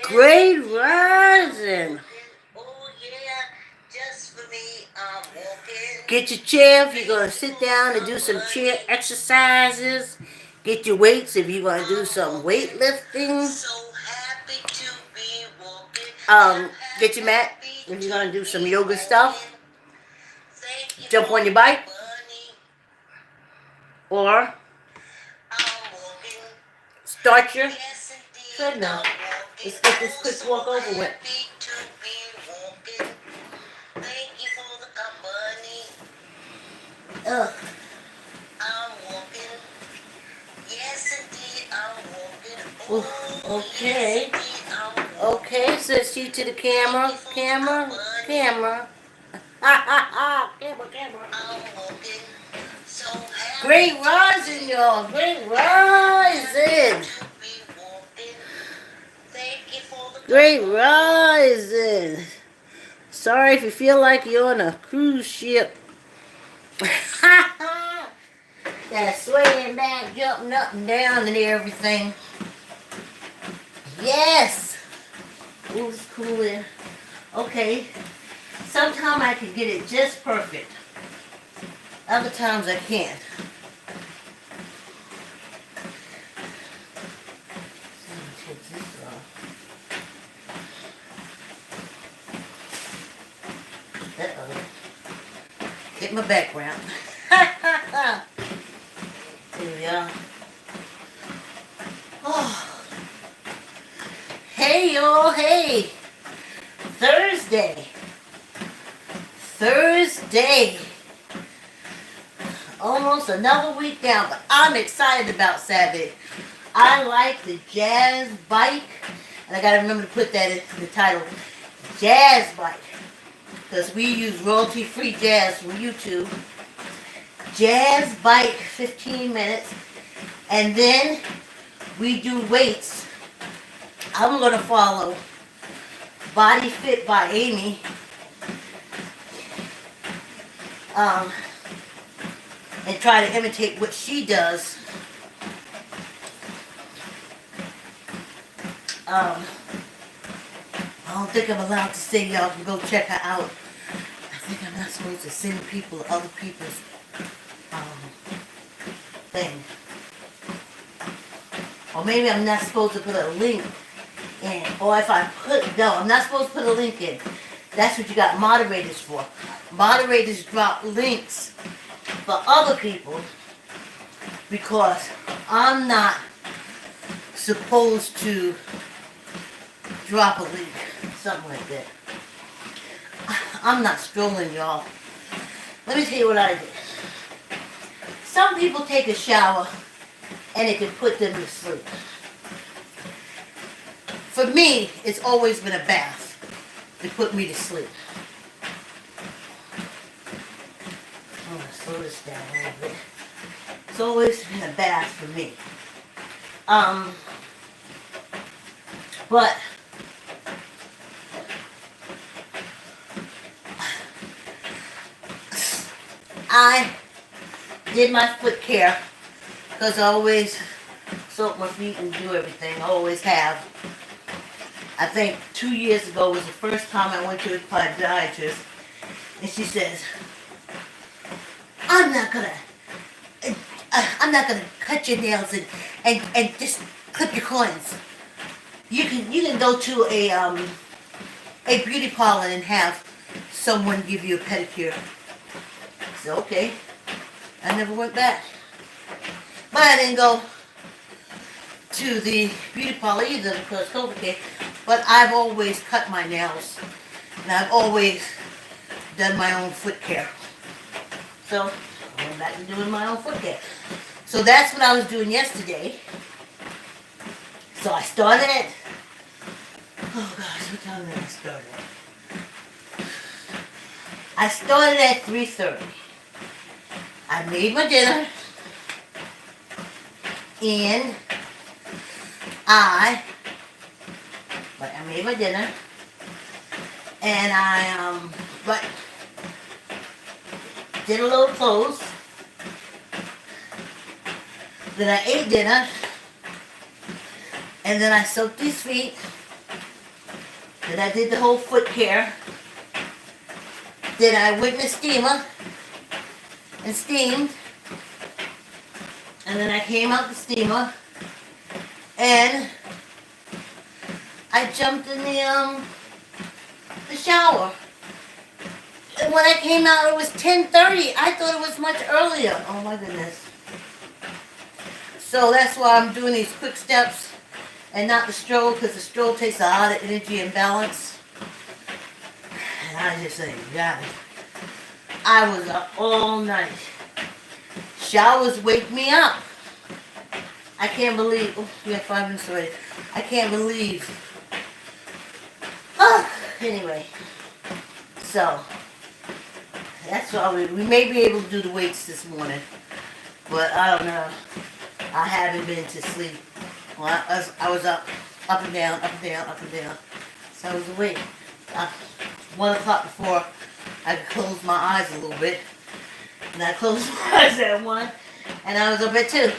Great rising. Get your chair if you're going to sit down and do some chair exercises. Get your weights if you're going to do some weightlifting. Get your mat if you're going to do some yoga stuff. Jump on your bike. Or start your treadmill. Let's get this quick walk over with. Ugh. Ooh, okay. Okay, says she to the camera. Camera. Camera. Camera. Great rising, y'all. Great rising. Great rising. Sorry if you feel like you're on a cruise ship. That swaying back, jumping up and down and everything. Yes. Ooh, it's cool there. Okay. Sometimes I can get it just perfect. Other times I can't. Take this off. Get my background. There we are. Oh. Hey y'all, hey. Thursday. Almost another week down, but I'm excited about Saturday. I like the jazz bike, and I gotta remember to put that in the title. Jazz bike. Because we use royalty-free jazz from YouTube. Jazz bike, 15 minutes. And then we do weights. I'm going to follow Body Fit by Amy. And try to imitate what she does. I don't think I'm allowed to say y'all can go check her out. I think I'm not supposed to send people other people's thing. Or maybe I'm not supposed to put a link in. Or if I no, I'm not supposed to put a link in. That's what you got moderators for. Moderators drop links for other people because I'm not supposed to drop a link. Something like that. I'm not strolling, y'all. Let me tell you what I did. Some people take a shower and it can put them to sleep. For me, it's always been a bath to put me to sleep. I'm going to slow this down a little bit. It's always been a bath for me. But I did my foot care because I always soak my feet and do everything. I always have. I think 2 years ago was the first time I went to a podiatrist, and she says, I'm not gonna cut your nails and just clip your coins. You can go to a beauty parlor and have someone give you a pedicure. So okay, I never went back, but I didn't go to the beauty parlor either because COVID came. But I've always cut my nails, and I've always done my own foot care. So I went back to doing my own foot care. So that's what I was doing yesterday. So I started at, oh gosh, what time did I start at? I started at 3:30. I made my dinner, and I made my dinner, and I did a little clothes. Then I ate dinner, and then I soaked these feet, Then I did the whole foot care. Then I went in the steamer and steamed. And then I came out the steamer and I jumped in the shower. And when I came out, it was 10:30. I thought it was much earlier. Oh my goodness. So that's why I'm doing these quick steps and not the stroll, because the stroll takes a lot of energy and balance. And I just say, God, I was up all night. Showers wake me up. I can't believe, oh, we have 5 minutes already. I can't believe. Oh, anyway, so that's why we may be able to do the weights this morning, but I don't know. I haven't been to sleep. Well, I was up and down, up and down, up and down. So I was awake. 1 o'clock before I could close my eyes a little bit. And I closed my eyes at 1, and I was up at 2.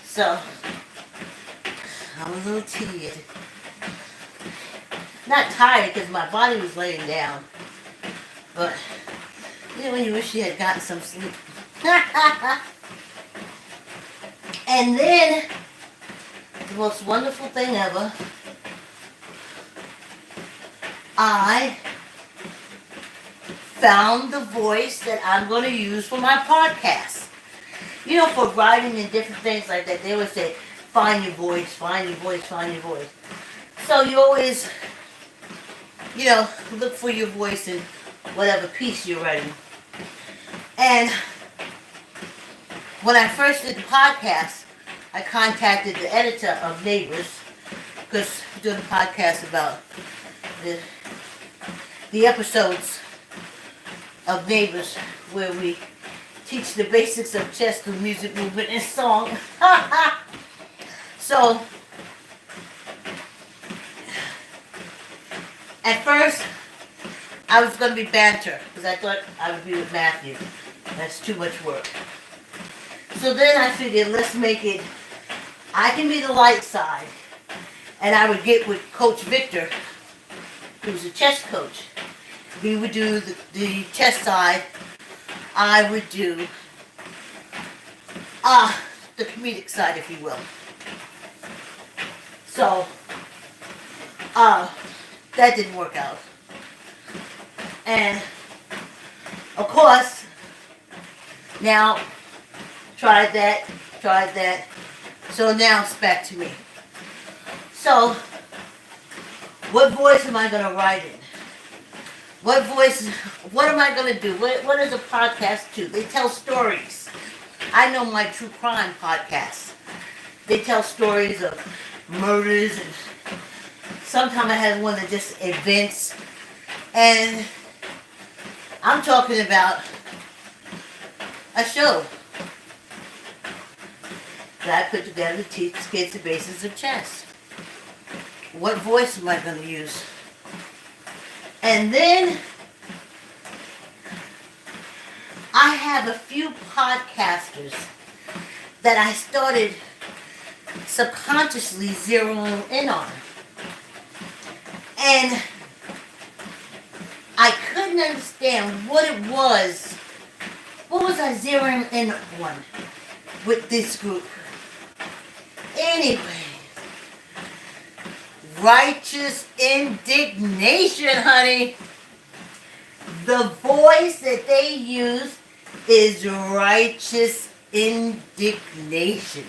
So, I'm a little tired. Not tired because my body was laying down. But, you know when you wish you had gotten some sleep. And then, the most wonderful thing ever, I found the voice that I'm going to use for my podcast. You know, for writing and different things like that, they always say, find your voice, find your voice, find your voice. So you always, you know, look for your voice in whatever piece you're writing. And when I first did the podcast, I contacted the editor of Neighbors, because we're doing a podcast about the episodes of Neighbors where we teach the basics of chess through music, movement, and song. So, at first, I was going to be banter, because I thought I would be with Matthew. That's too much work. So then I figured, let's make it, I can be the light side, and I would get with Coach Victor, who's a chess coach. He would do the chess side. I would do the comedic side, if you will. So, that didn't work out. And, of course, now, tried that. So now it's back to me. So, what voice am I going to write in? What am I going to do? What is a podcast do? They tell stories. I know my true crime podcasts. They tell stories of murders, and sometimes I had one that just events. And I'm talking about a show that I put together to teach kids the basics of chess. What voice am I going to use? And then I have a few podcasters that I started subconsciously zeroing in on. And I couldn't understand what it was. What was I zeroing in on with this group? Anyway, righteous indignation, honey. The voice that they use is righteous indignation.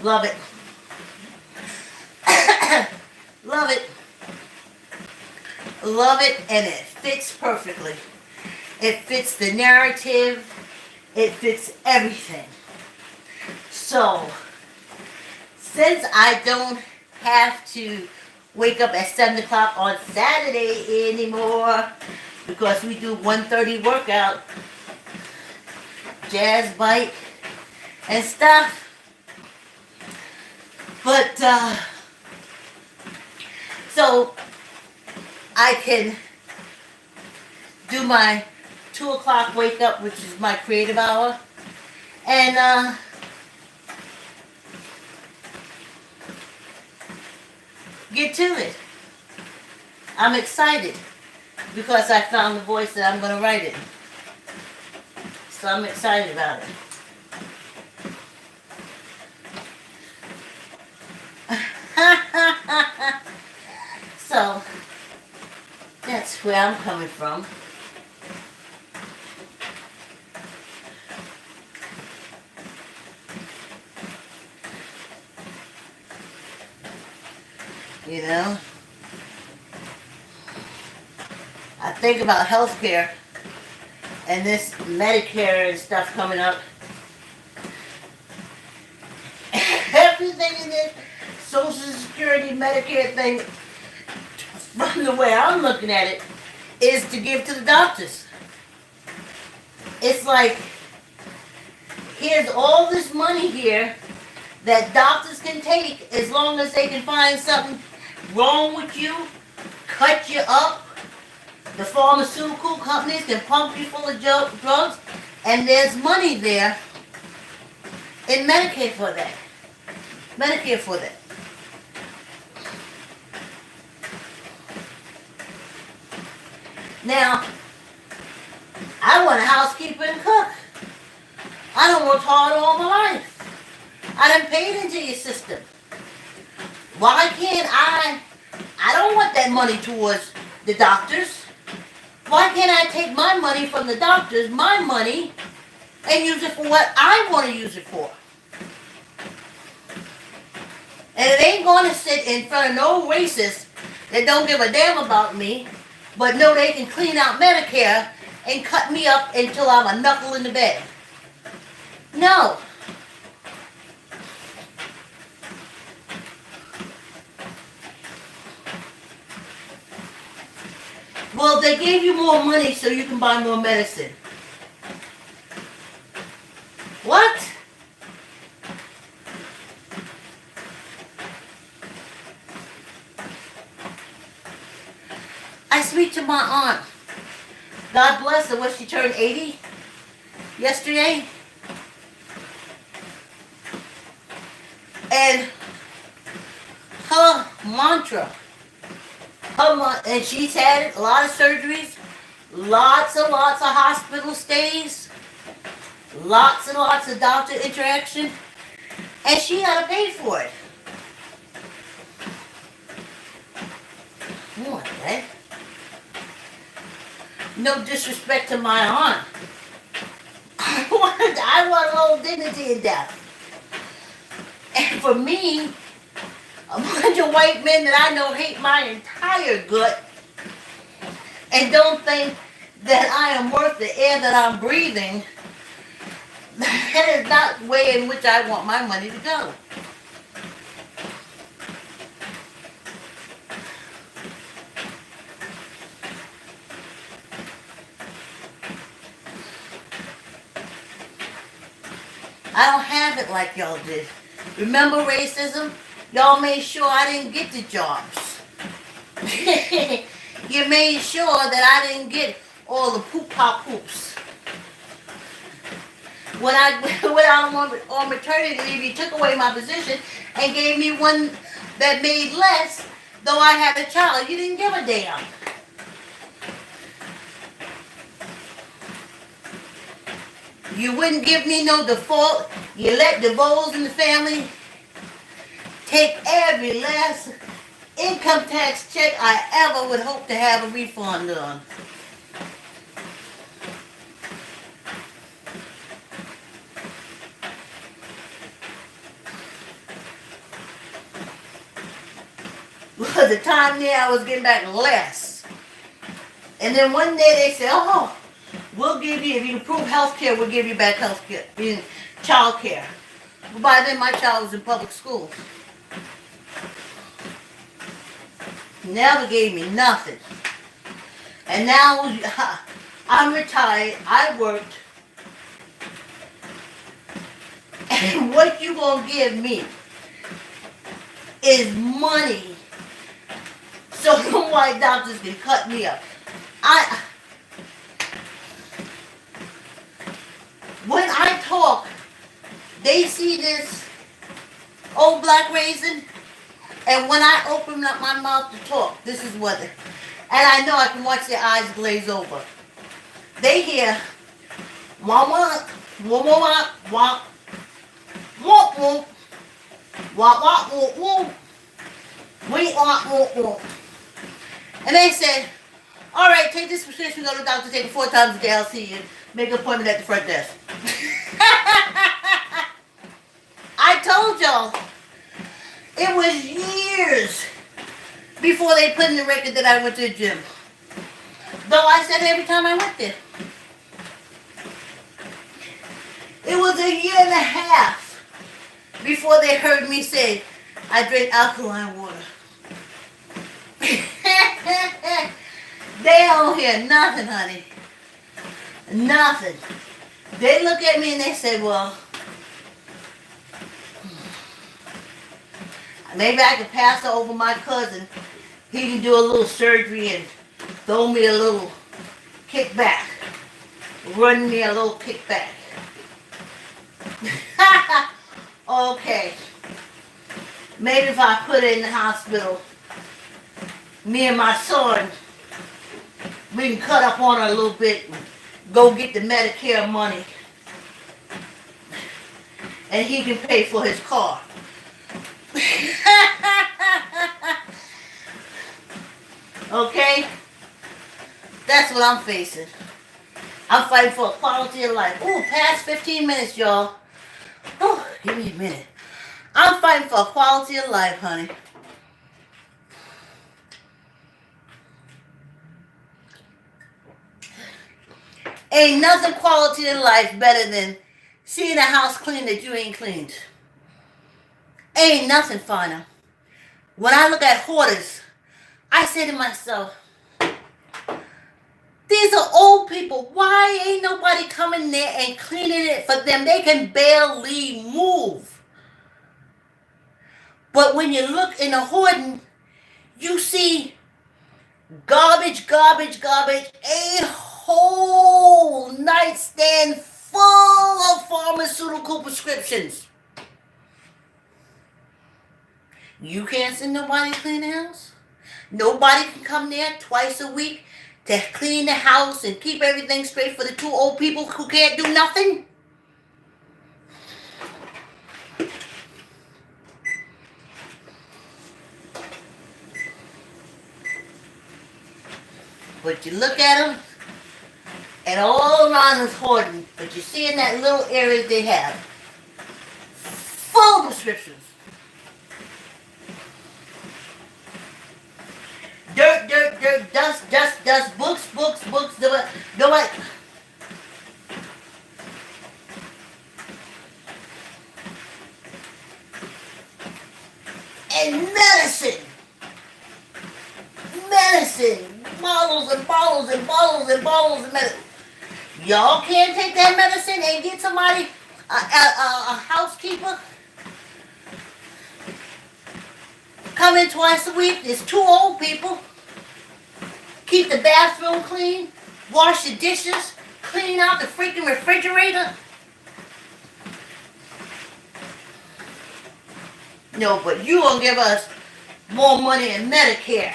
Love it. Love it. Love it, and it fits perfectly. It fits the narrative. It fits everything. So, since I don't have to wake up at 7 o'clock on Saturday anymore, because we do 1:30 workout, jazz bike, and stuff. But, so, I can do my 2 o'clock wake up, which is my creative hour, and, get to it. I'm excited because I found the voice that I'm going to write it. So I'm excited about it. So that's where I'm coming from. You know, I think about healthcare and this Medicare and stuff coming up. Everything in this Social Security, Medicare thing, from the way I'm looking at it, is to give to the doctors. It's like, here's all this money here that doctors can take as long as they can find something wrong with you, cut you up. The pharmaceutical companies can pump you full of drugs, and there's money there in Medicare for that. Medicare for that. Now, I want a housekeeper and cook. I don't work hard all my life. I done paid into your system. Why can't I don't want that money towards the doctors. Why can't I take my money from the doctors, my money, and use it for what I want to use it for? And it ain't going to sit in front of no racists that don't give a damn about me, but know they can clean out Medicare and cut me up until I'm a knuckle in the bed. No. Well, they gave you more money so you can buy more medicine. What? I speak to my aunt. God bless her. What, she turned 80 yesterday? And her mantra, and she's had a lot of surgeries, lots and lots of hospital stays, lots and lots of doctor interaction, and she had to pay for it. What, that? No disrespect to my aunt. I want a little dignity in death. And for me, a bunch of white men that I know hate my entire gut and don't think that I am worth the air that I'm breathing, that is not the way in which I want my money to go. I don't have it like y'all did. Remember racism? Y'all made sure I didn't get the jobs. You made sure that I didn't get all the poop-pop-poops. When I went out on maternity leave, you took away my position and gave me one that made less, though I had a child. You didn't give a damn. You wouldn't give me no default. You let the Voles in the family take every last income tax check I ever would hope to have a refund on. Well, the time there I was getting back less. And then one day they said, oh, we'll give you, if you prove health care, we'll give you back health care, child care. But by then my child was in public school. Never gave me nothing. And now I'm retired, I worked. And what you gonna give me is money so the white doctors can cut me up. When I talk, they see this old black raisin And when I open up my mouth to talk, this is what, and I know I can watch their eyes glaze over. They hear, wah wah, wah wah wah, wah, wah wah, wah wah wah wah, wah wah wah wah. And they said, all right, take this prescription, go to the doctor, take it 4 times a day, I'll see you. Make an appointment at the front desk. I told y'all, it was years before they put in the record that I went to the gym. Though I said every time I went there. It was a year and a half before they heard me say, I drink alkaline water. They don't hear nothing, honey. Nothing. They look at me and they say, well, maybe I could pass it over my cousin. He can do a little surgery and throw me a little kickback. Run me a little kickback. Okay. Maybe if I put it in the hospital, me and my son, we can cut up on her a little bit and go get the Medicare money. And he can pay for his car. Okay? That's what I'm facing. I'm fighting for a quality of life. Ooh, past 15 minutes, y'all. Oh, give me a minute. I'm fighting for a quality of life, honey. Ain't nothing quality of life better than seeing a house clean that you ain't cleaned. Ain't nothing finer. When I look at hoarders, I say to myself, these are old people. Why ain't nobody coming there and cleaning it for them? They can barely move. But when you look in the hoarding, you see garbage, garbage, garbage, a whole nightstand full of pharmaceutical prescriptions. You can't send nobody to clean the house. Nobody can come there twice a week to clean the house and keep everything straight for the 2 old people who can't do nothing. But you look at them, and all around is hoarding. But you see in that little area they have full prescriptions. Dirt, dirt, dirt, dust, dust, dust, books, books, books, nobody. And medicine. Medicine. Bottles and bottles and bottles and bottles of medicine. Y'all can't take that medicine and get somebody, a housekeeper, come in twice a week. There's 2 old people. Keep the bathroom clean. Wash the dishes. Clean out the freaking refrigerator. No, but you gonna give us more money in Medicare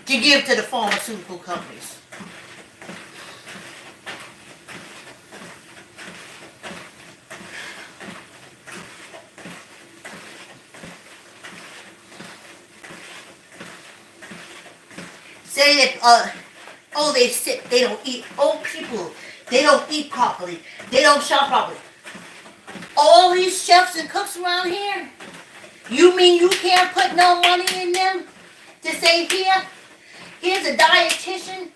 to give to the pharmaceutical companies. Say that, they sick, they don't eat. Old people, they don't eat properly. They don't shop properly. All these chefs and cooks around here, you mean you can't put no money in them to say, here's a dietitian,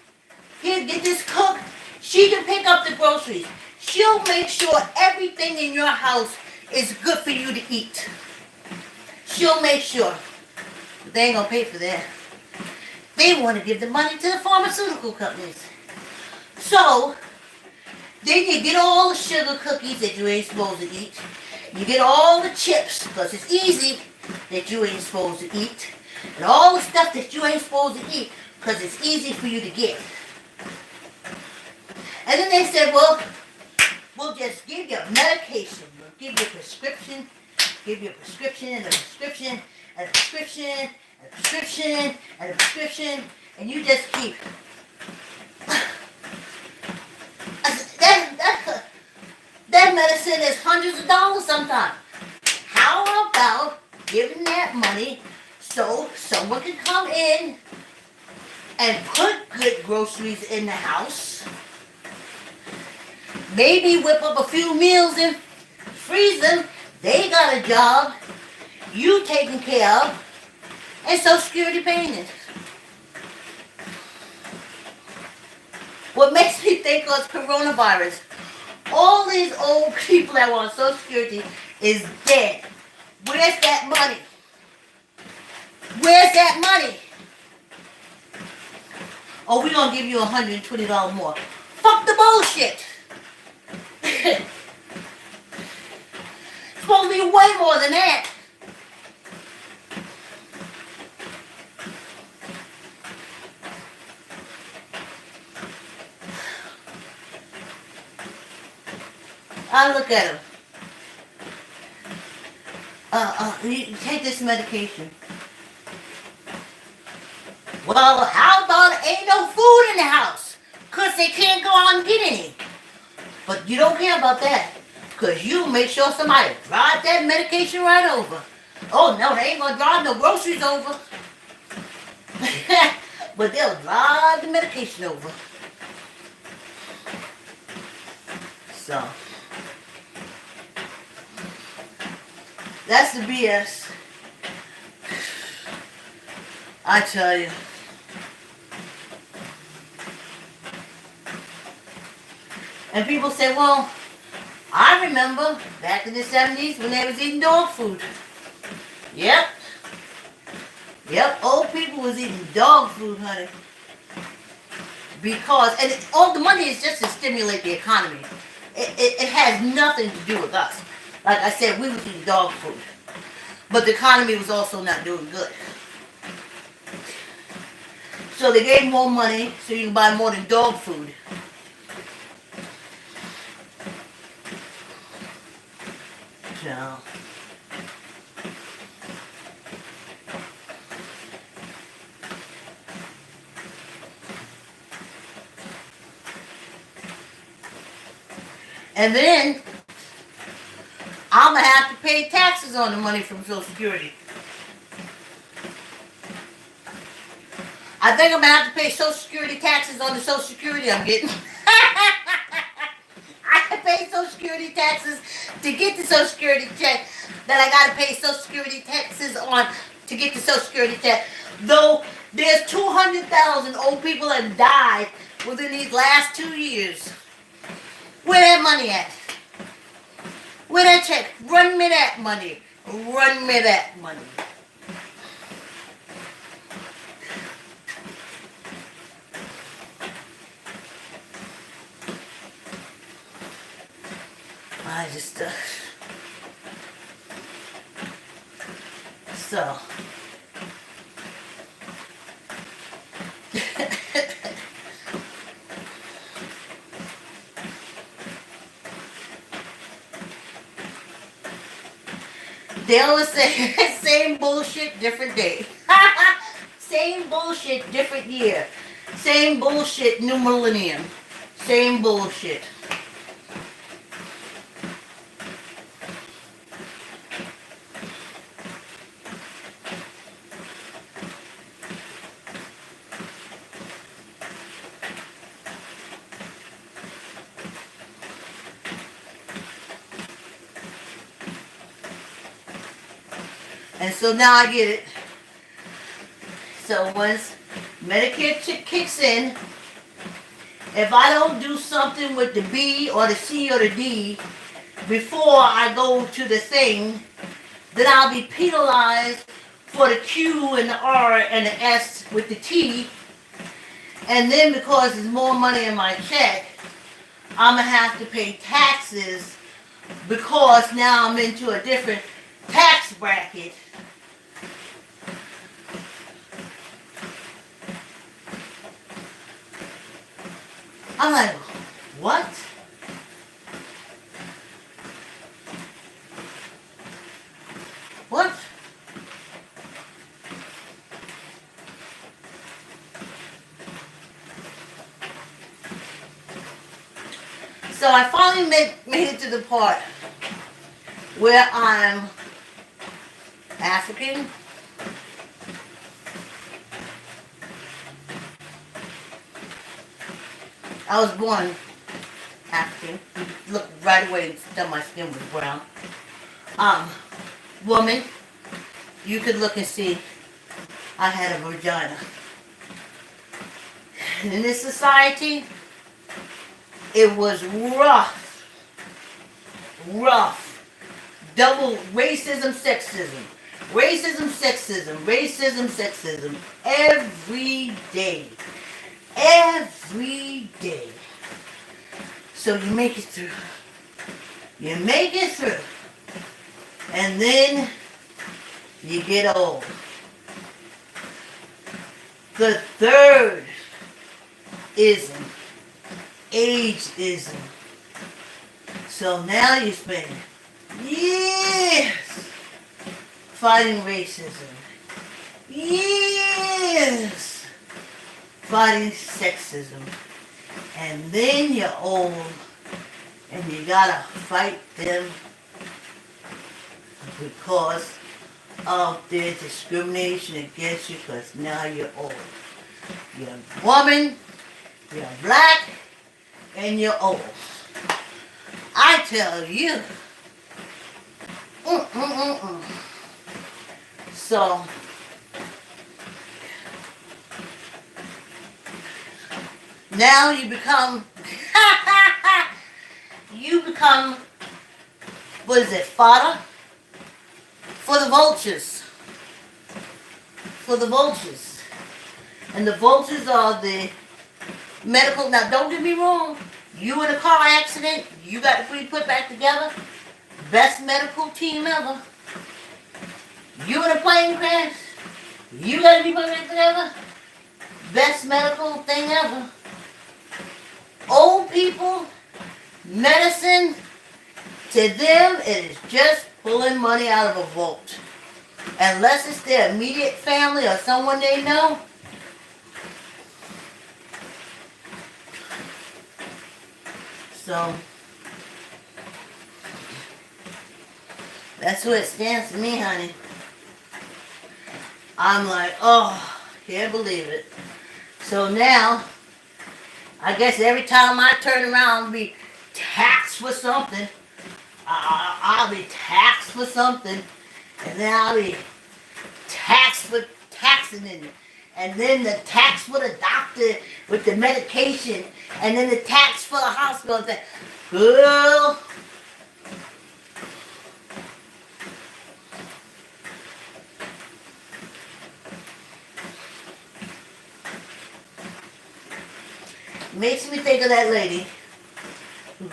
here, get this cook. She can pick up the groceries. She'll make sure everything in your house is good for you to eat. She'll make sure. But they ain't gonna pay for that. They want to give the money to the pharmaceutical companies. So, then you get all the sugar cookies that you ain't supposed to eat. You get all the chips, because it's easy, that you ain't supposed to eat. And all the stuff that you ain't supposed to eat, because it's easy for you to get. And then they said, well, we'll just give you medication. We'll give you a prescription. give you a prescription and a prescription and a prescription and a prescription and a prescription, and you just keep. That medicine is hundreds of dollars sometimes. How about giving that money so someone can come in and put good groceries in the house? Maybe whip up a few meals and freeze them. They got a job, you taken care of, and Social Security paying it. What makes me think of coronavirus, all these old people that were on Social Security is dead. Where's that money? Where's that money? Oh, we're going to give you $120 more. Fuck the bullshit. It's supposed to be way more than that. I look at him. You take this medication. Well, how about ain't no food in the house? Because they can't go out and get any. But you don't care about that. Because you make sure somebody drive that medication right over. Oh, no, they ain't going to drive no groceries over. But they'll drive the medication over. So, that's the BS. I tell you. And people say, well, I remember back in the 70s when they was eating dog food. Yep. Yep, old people was eating dog food, honey. Because, and all the money is just to stimulate the economy. It has nothing to do with us. Like I said, we was eating dog food. But the economy was also not doing good. So they gave more money so you can buy more than dog food. So. And then I'm going to have to pay taxes on the money from Social Security. I think I'm going to have to pay Social Security taxes on the Social Security I'm getting. I can pay Social Security taxes to get the Social Security check that I got to pay Social Security taxes on to get the Social Security check. Though there's 200,000 old people that died within these last 2 years. Where that money at? Where that check? Run me that money. Run me that money. I just, so. They always say, same bullshit, different day. Same bullshit, different year. Same bullshit, new millennium. Same bullshit. And so now I get it. So once Medicare kicks in, if I don't do something with the B or the C or the D before I go to the thing, then I'll be penalized for the Q and the R and the S with the T. And then because there's more money in my check, I'm going to have to pay taxes because now I'm into a different tax bracket. I'm like, what? So I finally made it to the part where I'm African. I was born African. You look right away and tell my skin was brown. Woman, you could look and see I had a vagina. In this society, it was rough. Double racism, sexism. Racism, sexism. Racism, sexism. Every day. Every day. So you make it through. You make it through. And then you get old. The third ism, ageism. So now you spend years fighting racism, years fighting sexism, and then you're old and you gotta fight them because of their discrimination against you, because now you're old. You're a woman, you're black, and you're old. I tell you. So, now you become, what is it, fodder? For the vultures. For the vultures. And the vultures are the medical. Now, don't get me wrong. You in a car accident, you got to be put back together. Best medical team ever. You in a plane crash, you got to be put back together. Best medical thing ever. Old people, medicine, to them, it is just pulling money out of a vault. Unless it's their immediate family or someone they know. So, that's what it stands to me, honey. I'm like, oh, can't believe it. So now, I guess every time I turn around and be taxed for something, I'll be taxed for something, and then I'll be taxed for taxing it, and then the tax for the doctor with the medication, and then the tax for the hospital. Girl, makes me think of that lady who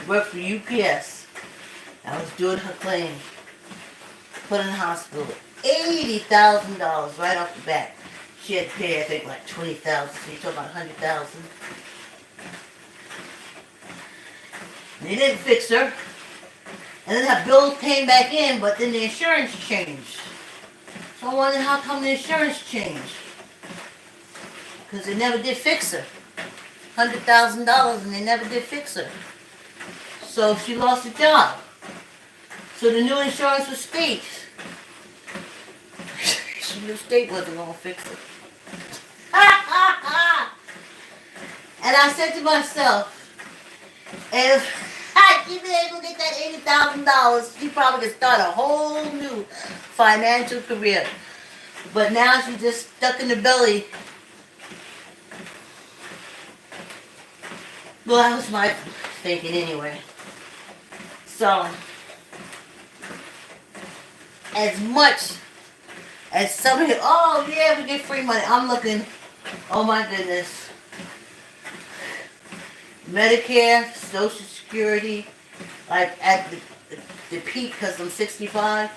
worked for UPS. I was doing her claim. Put in the hospital. $80,000 right off the bat. She had to pay, I think, like $20,000. So you're talking about $100,000. They didn't fix her. And then her bill came back in, but then the insurance changed. So I wonder how come the insurance changed. Because they never did fix her. $100,000 and they never did fix her. So she lost her job. So the new insurance was state. She knew state wasn't going to fix it. And I said to myself, if she'd been able to get that $80,000, she probably could start a whole new financial career. But now she's just stuck in the belly. Well, that was my thinking anyway. So, as much as somebody, oh yeah, we get free money. I'm looking, oh my goodness. Medicare, Social Security, like at the peak because I'm 65.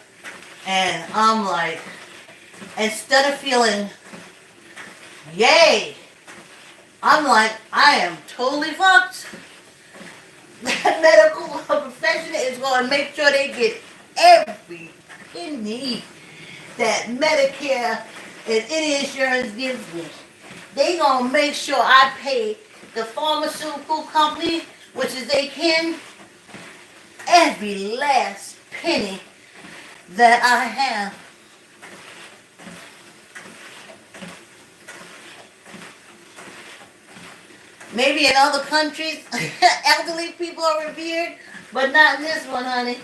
And I'm like, instead of feeling, yay, I'm like, I am totally fucked. That medical profession is going to make sure they get every penny that Medicare and any insurance gives me. They going to make sure I pay the pharmaceutical company which is they can every last penny that I have. Maybe in other countries, elderly people are revered, but not in this one, honey.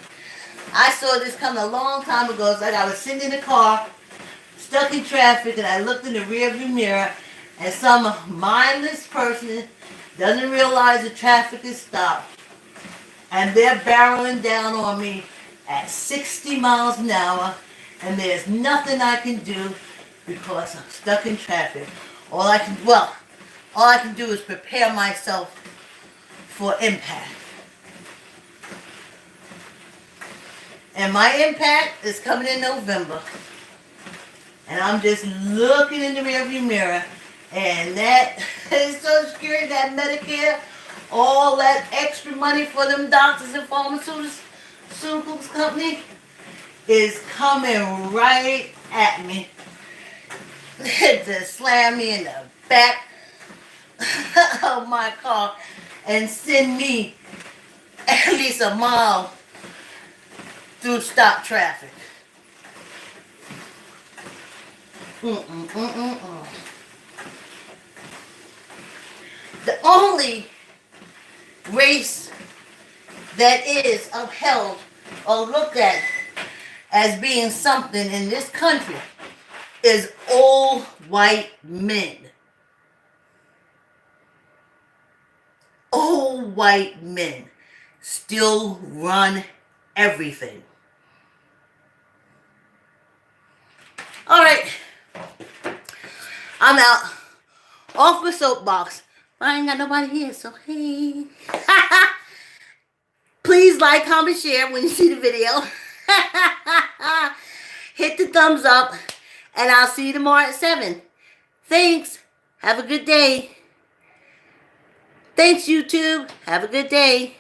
I saw this coming a long time ago. It's like I was sitting in the car, stuck in traffic, and I looked in the rearview mirror, and some mindless person doesn't realize the traffic is stopped, and they're barreling down on me at 60 miles an hour, and there's nothing I can do because I'm stuck in traffic. All I can do is prepare myself for impact. And my impact is coming in November. And I'm just looking in the rearview mirror, and that Social Security, that Medicare, all that extra money for them doctors and pharmaceuticals company is coming right at me to slam me in the back of my car and send me at least a mile through stop traffic. The only race that is upheld or looked at as being something in this country is old white men. Old white men still run everything. All right, I'm out. Off my soapbox. I ain't got nobody here, so hey. Please like, comment, share when you see the video. Hit the thumbs up, and I'll see you tomorrow at 7. Thanks. Have a good day. Thanks, YouTube. Have a good day.